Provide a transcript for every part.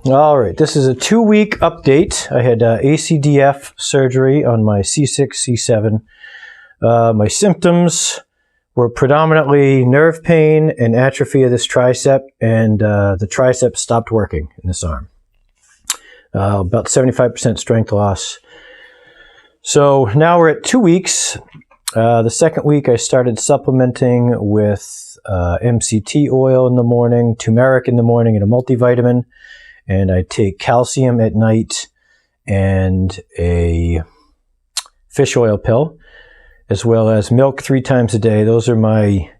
All right, this is a 2-week update. I had ACDF surgery on my C6, C7. My symptoms were predominantly nerve pain and atrophy of this tricep, and the tricep stopped working in this arm. About 75% strength loss. So now we're at 2 weeks. The second week I started supplementing with MCT oil in the morning, turmeric in the morning, and a multivitamin. And I take calcium at night and a fish oil pill, as well as milk 3 times a day. Those are my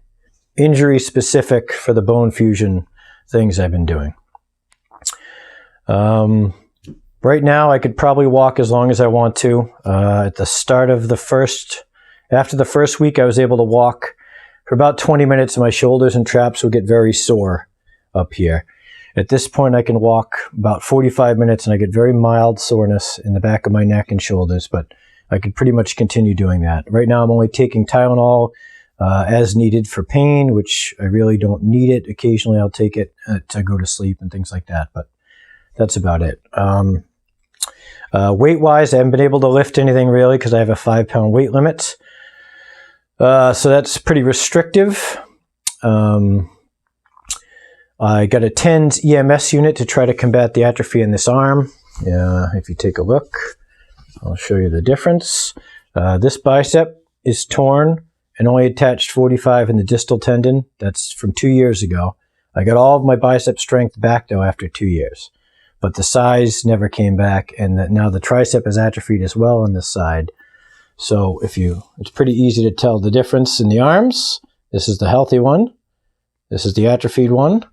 injury specific for the bone fusion things I've been doing. Right now I could probably walk as long as I want to. At the start of after the first week I was able to walk for about 20 minutes and my shoulders and traps would get very sore up here. At this point, I can walk about 45 minutes and I get very mild soreness in the back of my neck and shoulders, but I could pretty much continue doing that. Right now, I'm only taking Tylenol as needed for pain, which I really don't need it. Occasionally, I'll take it to go to sleep and things like that, but that's about it. Weight-wise, I haven't been able to lift anything really because I have a 5-pound weight limit. So that's pretty restrictive. I got a TENS EMS unit to try to combat the atrophy in this arm. If you take a look, I'll show you the difference. This bicep is torn and only attached 45 in the distal tendon. That's from 2 years ago. I got all of my bicep strength back though after 2 years, but the size never came back, and now the tricep is atrophied as well on this side. So it's pretty easy to tell the difference in the arms. This is the healthy one. This is the atrophied one.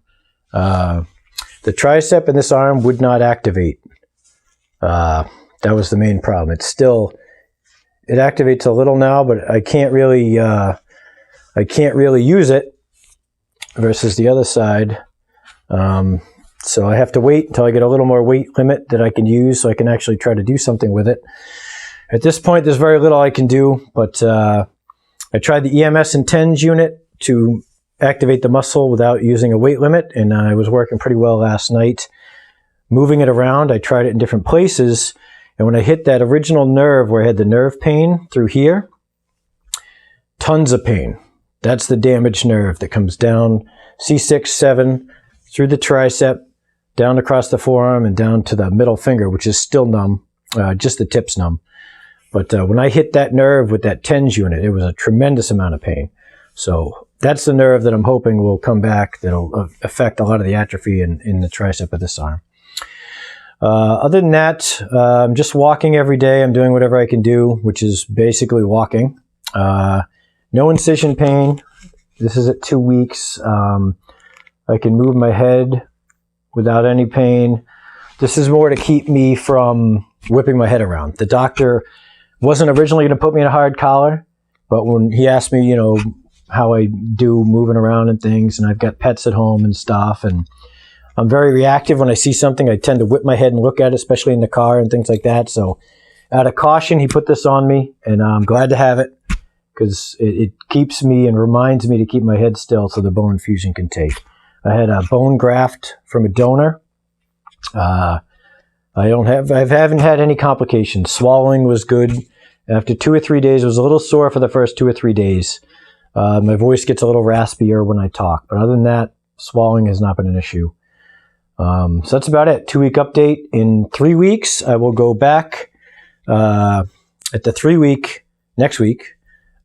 The tricep in this arm would not activate. That was the main problem. It activates a little now, but I can't really use it versus the other side. So I have to wait until I get a little more weight limit that I can use so I can actually try to do something with it. At this point, there's very little I can do, but I tried the EMS and TENS unit to activate the muscle without using a weight limit, and I was working pretty well last night. Moving it around, I tried it in different places, and when I hit that original nerve where I had the nerve pain through here, tons of pain. That's the damaged nerve that comes down C6-7 through the tricep, down across the forearm, and down to the middle finger, which is still numb, just the tip's numb. But when I hit that nerve with that TENS unit, it was a tremendous amount of pain. So that's the nerve that I'm hoping will come back, that'll affect a lot of the atrophy in the tricep of this arm. Other than that, I'm just walking every day. I'm doing whatever I can do, which is basically walking. No incision pain. This is at 2 weeks. I can move my head without any pain. This is more to keep me from whipping my head around. The doctor wasn't originally going to put me in a hard collar, but when he asked me, how I do moving around and things, and I've got pets at home and stuff, and I'm very reactive. When I see something, I tend to whip my head and look at it, especially in the car and things like that. So out of caution, he put this on me, and I'm glad to have it because it keeps me and reminds me to keep my head still so the bone fusion can take. I had a bone graft from a donor. I haven't had any complications. Swallowing was good. After 2 or 3 days, it was a little sore for the first 2 or 3 days. My voice gets a little raspier when I talk, but other than that, swallowing has not been an issue. So that's about it. 2-week update. In 3 weeks, I will go back. At the 3-week, next week,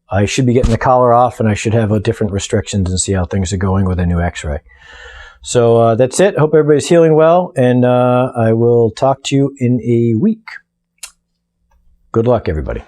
I should be getting the collar off, and I should have different restrictions and see how things are going with a new x-ray. So that's it. Hope everybody's healing well, and I will talk to you in a week. Good luck, everybody.